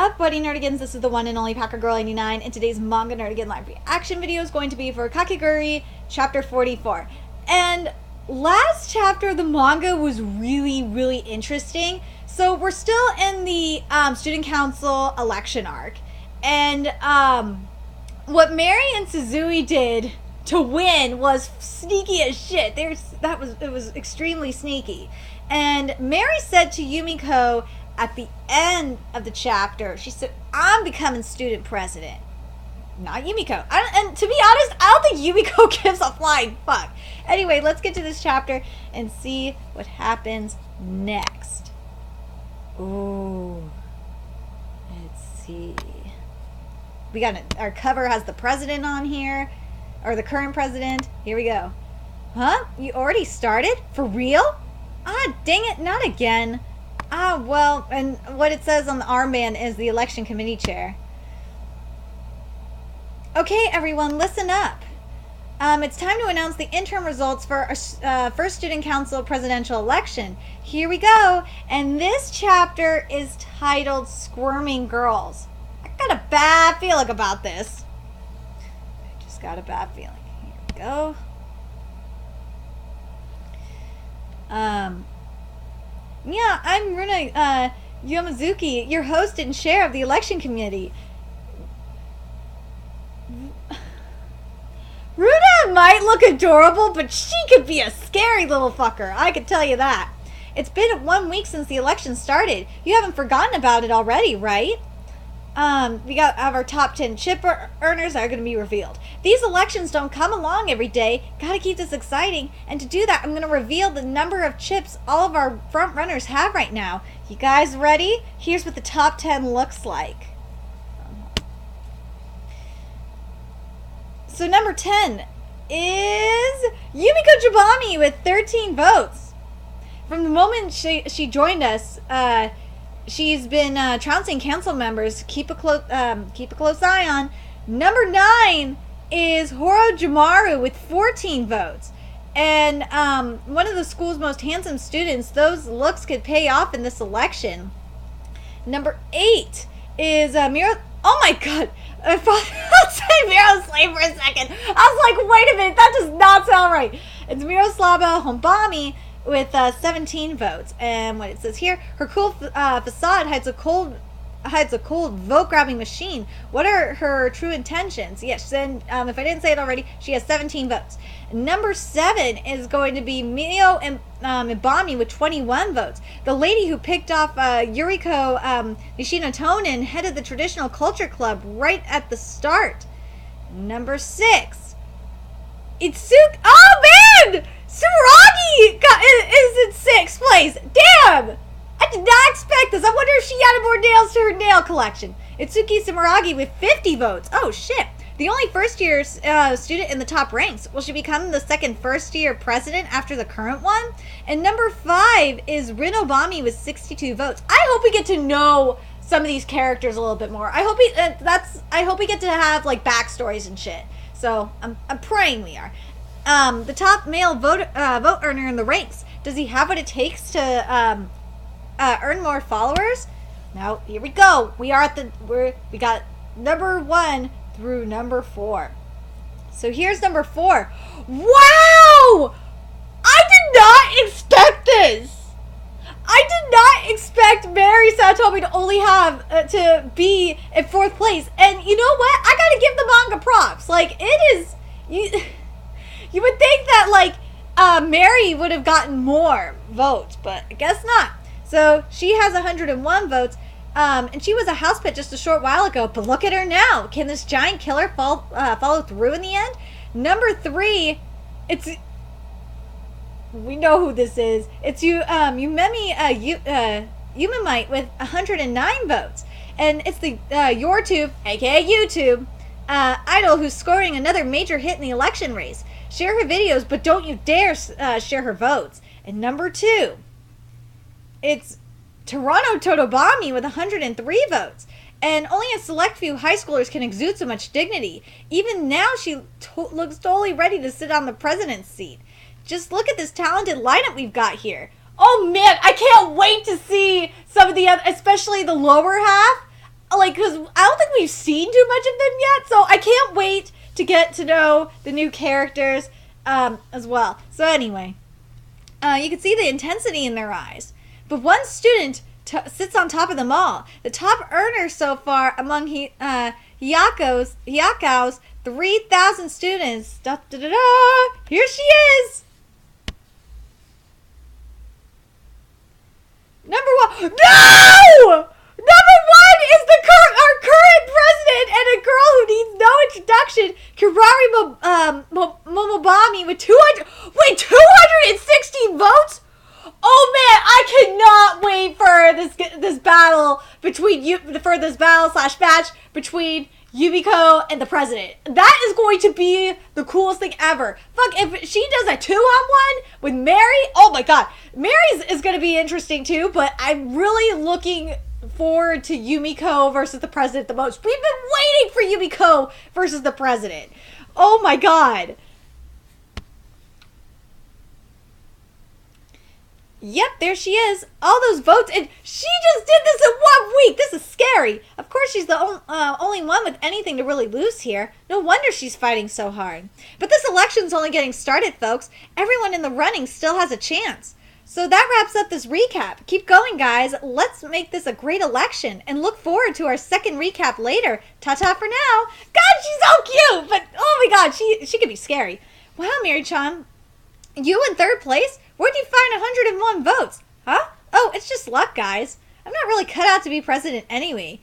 up, Buddy Nerdigans? This is the one and only Kakegurui99, and today's Manga Nerdigan live reaction video is going to be for Kakegurui chapter 44. And last chapter of the manga was really interesting. So we're still in the student council election arc, and what Mary and Suzui did to win was sneaky as shit. It was extremely sneaky. And Mary said to Yumiko at the end of the chapter, she said, "I'm becoming student president." Not Yumiko. And to be honest, I don't think Yumiko gives a flying fuck. Anyway, let's get to this chapter and see what happens next. Ooh. Let's see. We got our cover has the president on here, or the current president. Here we go. Huh? You already started? For real? Ah, dang it, not again. Ah, well, and what it says on the armband is the election committee chair. Okay, everyone, listen up. It's time to announce the interim results for our first student council presidential election. Here we go. And this chapter is titled Squirming Girls. I got a bad feeling about this. I just got a bad feeling. Here we go. Yeah, I'm Runa Yomizuki, your host and chair of the election committee. Runa might look adorable, but she could be a scary little fucker, I can tell you that. It's been 1 week since the election started. You haven't forgotten about it already, right? We have our top 10 chip earners are going to be revealed. These elections don't come along every day. Gotta keep this exciting. And to do that, I'm going to reveal the number of chips all of our front runners have right now. You guys ready? Here's what the top 10 looks like. So number 10 is Yumiko Jabami with 13 votes. From the moment she joined us, she's been trouncing council members. Keep a close eye on. Number 9 is Horo Jimaru with 14 votes, and one of the school's most handsome students. Those looks could pay off in this election. Number 8 is Miro. Oh my god! I thought I'd say Miroslav for a second. I was like, wait a minute, that does not sound right. It's Miroslava Hombami with 17 votes, and what it says here, her cool facade hides a cold vote-grabbing machine. What are her true intentions? Yes, then if I didn't say it already, she has 17 votes. Number 7 is going to be Mio and Ibami with 21 votes. The lady who picked off Yuriko Nishino Tonin, head of the traditional culture club, right at the start. Number 6, Itsuki. Oh man! Tsuragi is in 6th place. Damn! I did not expect this. I wonder if she added more nails to her nail collection. Itsuki Sumeragi with 50 votes. Oh shit. The only first-year student in the top ranks. Will she become the second first-year president after the current one? And number 5 is Rin Obami with 62 votes. I hope we get to know some of these characters a little bit more. I hope we get to have like backstories and shit. So I'm praying we are. The top male vote earner in the ranks. Does he have what it takes to earn more followers? Now here we go. We got number 1 through number 4. So here's number 4. Wow! I did not expect this. I did not expect Mary Satomi to only have to be in 4th place. And you know what? I gotta give the manga props. Like, it is you would think that like Mary would have gotten more votes, but I guess not. So she has 101 votes, and she was a house pet just a short while ago, but look at her now. Can this giant killer follow through in the end? Number 3, we know who this is. It's Yumemi Yumamite with 109 votes, and it's the YourTube, aka YouTube, idol who's scoring another major hit in the election race. Share her videos, but don't you dare share her votes. And number 2, it's Toronto Totobami with 103 votes. And only a select few high schoolers can exude so much dignity. Even now, she looks totally ready to sit on the president's seat. Just look at this talented lineup we've got here. Oh man, I can't wait to see some of the other, especially the lower half. like, because I don't think we've seen too much of them yet, so I can't wait to get to know the new characters as well. So anyway, you can see the intensity in their eyes. But one student sits on top of them all. The top earner so far among Hyaku's 3,000 students. Da, da, da, da. Here she is. Number one. No! Number one is our current president and a girl who needs no introduction, Kirari Momobami, with 216 votes. Oh man, I cannot wait for this battle /match between Yumiko and the president. That is going to be the coolest thing ever. Fuck, if she does a 2-on-1 with Mary, oh my god. Mary's is going to be interesting too, but I'm really looking forward to Yumiko versus the president the most. We've been waiting for Yumiko versus the president. Oh my god. Yep, there she is. All those votes, and she just did this in 1 week. This is scary. Of course, she's the only one with anything to really lose here. No wonder she's fighting so hard. But this election's only getting started, folks. Everyone in the running still has a chance. So that wraps up this recap. Keep going, guys. Let's make this a great election and look forward to our second recap later. Ta-ta for now. God, she's so cute, but oh my god, she could be scary. Wow, Mary-chan, you in third place? Where'd you find 101 votes? Huh? Oh, it's just luck, guys. I'm not really cut out to be president anyway.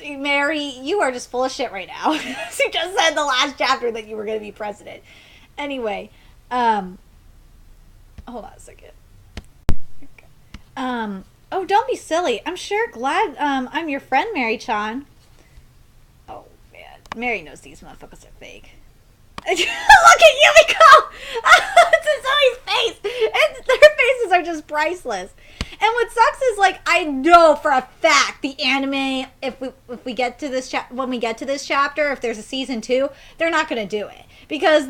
Mary, you are just full of shit right now. You just said in the last chapter that you were going to be president. Anyway, hold on a second. Oh, don't be silly. I'm sure glad I'm your friend, Mary-chan. Oh, man. Mary knows these motherfuckers are fake. Look at Yumiko! It's Zoe's face! And their faces are just priceless. And what sucks is, like, I know for a fact the anime, if we get to this when we get to this chapter, if there's a season 2, they're not going to do it. Because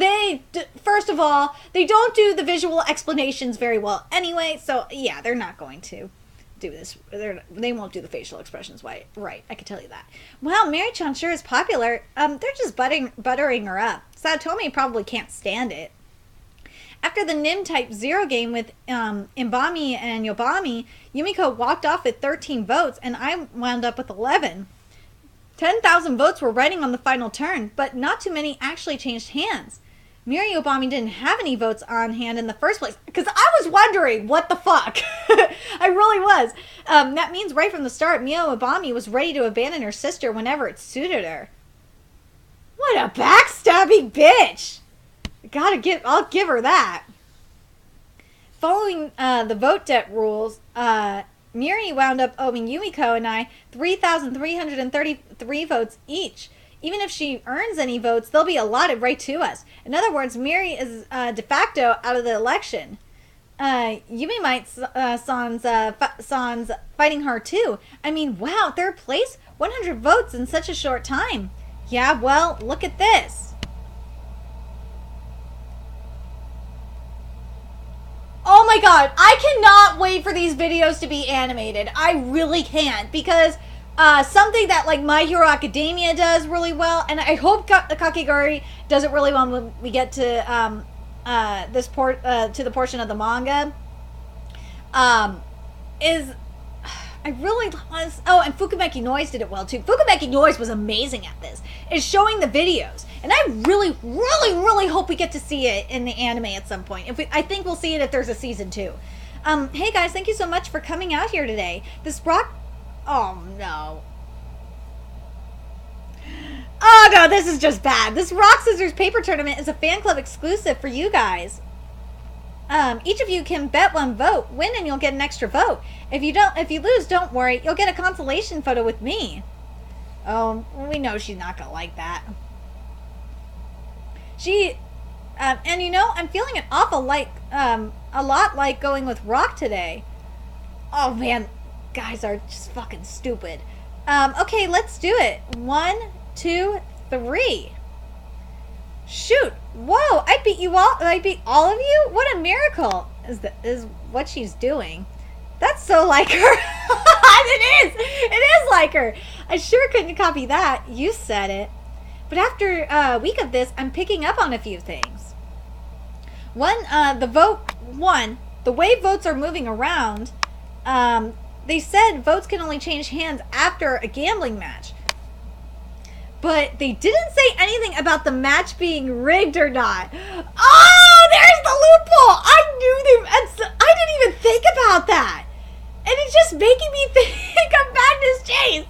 first of all, they don't do the visual explanations very well anyway, so yeah, they're not going to do this. They won't do the facial expressions right. I can tell you that. Wow, Mary-chan sure is popular. They're just buttering her up. Satomi probably can't stand it. After the Nim Type 0 game with Imbami and Yobami, Yumiko walked off with 13 votes, and I wound up with 11. 10,000 votes were riding on the final turn, but not too many actually changed hands. Miri Obami didn't have any votes on hand in the first place, because I was wondering, what the fuck? I really was. That means right from the start, Mio Obami was ready to abandon her sister whenever it suited her. What a backstabbing bitch! I'll give her that. Following the vote debt rules, Miri wound up owing Yumiko and I 3,333 votes each. Even if she earns any votes, they'll be allotted right to us. In other words, Miri is de facto out of the election. Yumi might Sans fighting her too. I mean, wow, third place? 100 votes in such a short time. Yeah, well, look at this. Oh my god, I cannot wait for these videos to be animated. I really can't, because something that like My Hero Academia does really well, and I hope Kakegurui does it really well when we get to to the portion of the manga. Is I really want to, oh, and Fukumeki Noise did it well too. Fukumeki Noise was amazing at this. Is showing the videos, and I really, really, really hope we get to see it in the anime at some point. I think we'll see it if there's a season 2. Hey guys, thank you so much for coming out here today. This rock. Oh no. Oh no, this is just bad. This rock scissors paper tournament is a fan club exclusive for you guys. Each of you can bet 1 vote, win, and you'll get an extra vote. If you lose, don't worry, you'll get a consolation photo with me. Oh, we know she's not gonna like that. And you know, I'm feeling an awful a lot like going with Rock today. Oh man, guys are just fucking stupid. Okay, let's do it. 1, 2, 3. Shoot! Whoa! I beat you all. I beat all of you. What a miracle! Is what she's doing? That's so like her. It is like her. I sure couldn't copy that. You said it. But after a week of this, I'm picking up on a few things. One, the way votes are moving around, they said votes can only change hands after a gambling match. But they didn't say anything about the match being rigged or not. Oh, there's the loophole! I knew them. I didn't even think about that. And it's just making me think of Magnus Chase.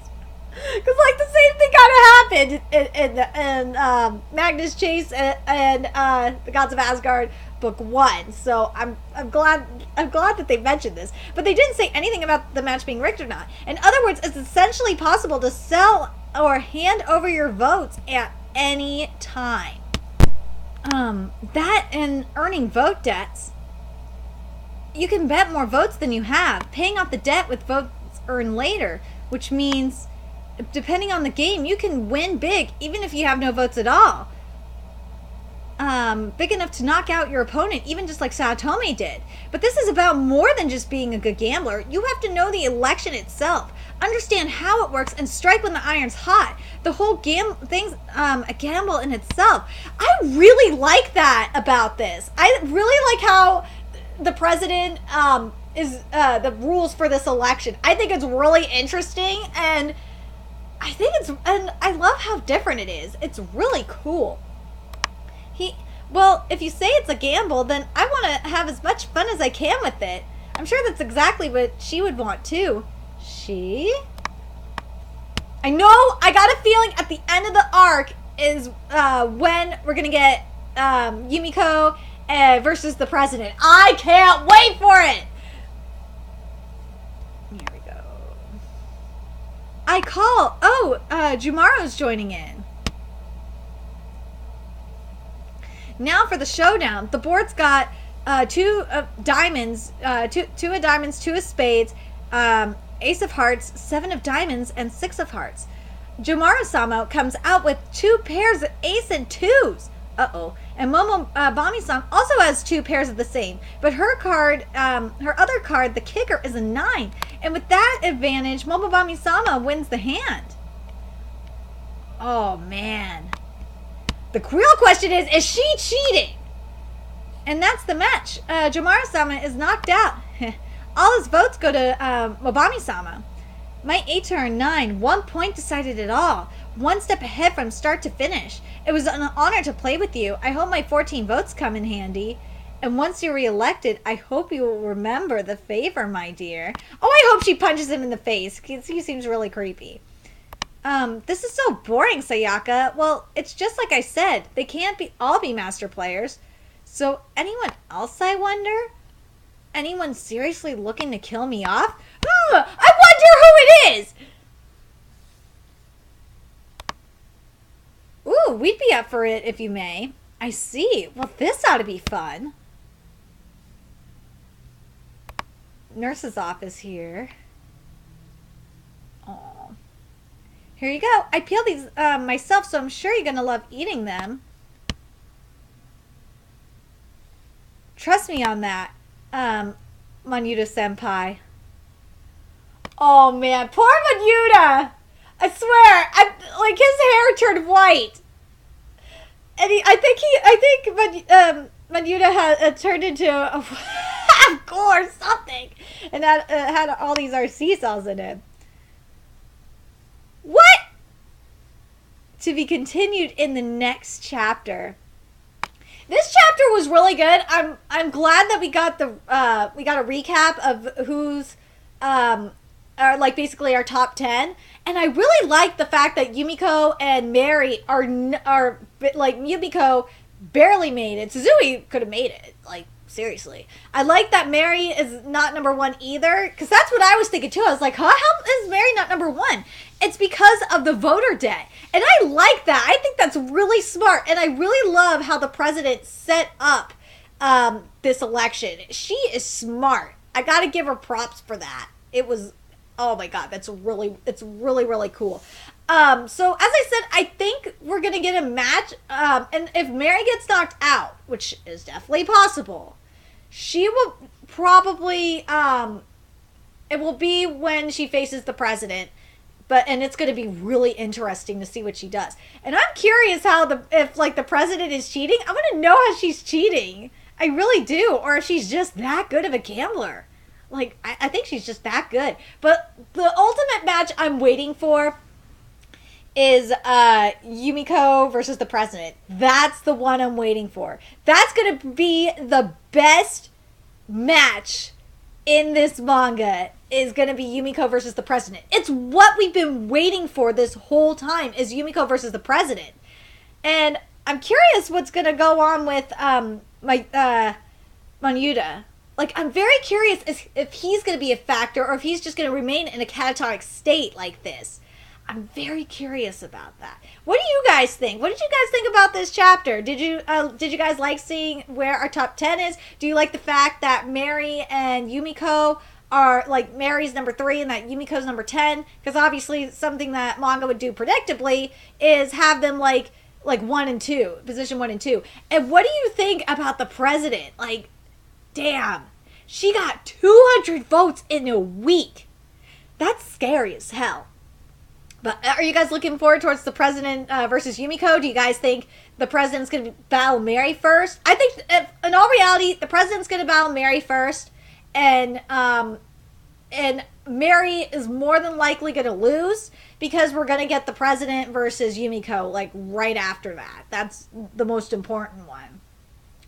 Because, like, the same thing kind of happened in Magnus Chase and the Gods of Asgard book 1. So I'm glad that they mentioned this. But they didn't say anything about the match being rigged or not. In other words, it's essentially possible to sell or hand over your votes at any time. That and earning vote debts. You can bet more votes than you have, paying off the debt with votes earned later, which means, depending on the game, you can win big even if you have no votes at all. Big enough to knock out your opponent, even just like Saotome did. But this is about more than just being a good gambler. You have to know the election itself, understand how it works, and strike when the iron's hot. The whole thing's a gamble in itself. I really like that about this. I really like how the president is the rules for this election. I think it's really interesting, and I love how different it is. It's really cool. Well, if you say it's a gamble, then I want to have as much fun as I can with it. I'm sure that's exactly what she would want too. She? I know, I got a feeling at the end of the arc is when we're going to get Yumiko versus the president. I can't wait for it! Here we go. Jumaro's joining in. Now for the showdown. The board's got two of diamonds, two of diamonds, two of spades, ace of hearts, 7 of diamonds, and 6 of hearts. Jumaru-sama comes out with 2 pairs of ace and 2s. Uh-oh. And Bami-san also has 2 pairs of the same. But her card, her other card, the kicker, is a 9. And with that advantage, Momobami-sama wins the hand. Oh, man. The real question is she cheating? And that's the match. Jumaru-sama is knocked out. All his votes go to Mobami-sama. My 8 turn 9, 1 point decided it all. 1 step ahead from start to finish. It was an honor to play with you. I hope my 14 votes come in handy. And once you're reelected, I hope you will remember the favor, my dear. Oh, I hope she punches him in the face. He seems really creepy. This is so boring, Sayaka. Well, it's just like I said. They can't all be master players. So, anyone else, I wonder? Anyone seriously looking to kill me off? I wonder who it is! Ooh, we'd be up for it if you may. I see. Well, this ought to be fun. Nurse's office here. Aw. Here you go. I peeled these myself, so I'm sure you're going to love eating them. Trust me on that, Manyuda-senpai. Oh, man. Poor Manyuda! I swear, like, his hair turned white. And I think Manyuda had turned into a gore or something. And had all these RC cells in it. What? To be continued in the next chapter. This chapter was really good. I'm glad that we got a recap of who's are like basically our top 10, and I really like the fact that Yumiko and Mary are like, Yumiko barely made it. Suzui could have made it, like, seriously. I like that Mary is not number 1 either, because that's what I was thinking too. I was like, huh, how is Mary not number 1? It's because of the voter debt, and I like that. I think that's really smart, and I really love how the president set up this election. She is smart. I gotta give her props for that. It was, oh my god, it's really cool. So as I said, I think we're gonna get a match, and if Mary gets knocked out, which is definitely possible, she will probably, it will be when she faces the president, and it's going to be really interesting to see what she does. And I'm curious how if like the president is cheating. I want to know how she's cheating. I really do, or if she's just that good of a gambler. Like I think she's just that good. But the ultimate match I'm waiting for is Yumiko versus the president. That's the one I'm waiting for. That's going to be the best match in this manga, is going to be Yumiko versus the president. It's what we've been waiting for this whole time, is Yumiko versus the president. And I'm curious what's going to go on with Manyuda. Like, I'm very curious if he's going to be a factor, or if he's just going to remain in a catatonic state like this. I'm very curious about that. What do you guys think? What did you guys think about this chapter? Did you guys like seeing where our top 10 is? Do you like the fact that Mary and Yumiko are, like, Mary's number 3 and that Yumiko's number 10? Because obviously something that manga would do predictably is have them like 1 and 2, position 1 and 2. And what do you think about the president? Like, damn, she got 200 votes in a week. That's scary as hell. But are you guys looking forward towards the president versus Yumiko? Do you guys think the president's going to battle Mary first? I think, in all reality, the president's going to battle Mary first. And Mary is more than likely going to lose, because we're going to get the president versus Yumiko, like, right after that. That's the most important one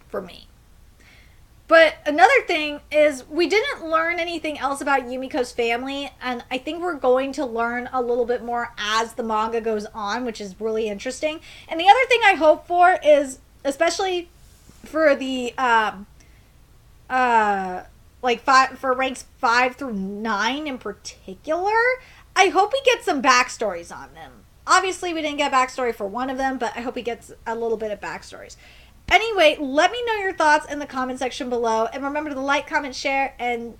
for me. But another thing is, we didn't learn anything else about Yumiko's family, and I think we're going to learn a little bit more as the manga goes on, which is really interesting. And the other thing I hope for is, especially for the for ranks 5 through 9 in particular, I hope we get some backstories on them. Obviously, we didn't get backstory for one of them, but I hope we get a little bit of backstories. Anyway, let me know your thoughts in the comment section below. And remember to like, comment, share, and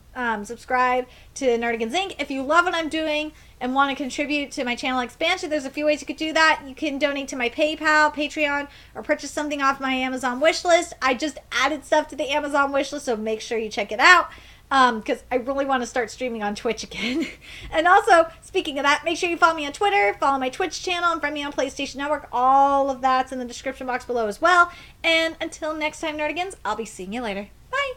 subscribe to Nerdigans Inc. If you love what I'm doing and want to contribute to my channel expansion, there's a few ways you could do that. You can donate to my PayPal, Patreon, or purchase something off my Amazon wishlist. I just added stuff to the Amazon wishlist, so make sure you check it out. Because I really want to start streaming on Twitch again. And also, speaking of that, make sure you follow me on Twitter, follow my Twitch channel, and friend me on PlayStation Network. All of that's in the description box below as well. And until next time, Nerdigans, I'll be seeing you later. Bye!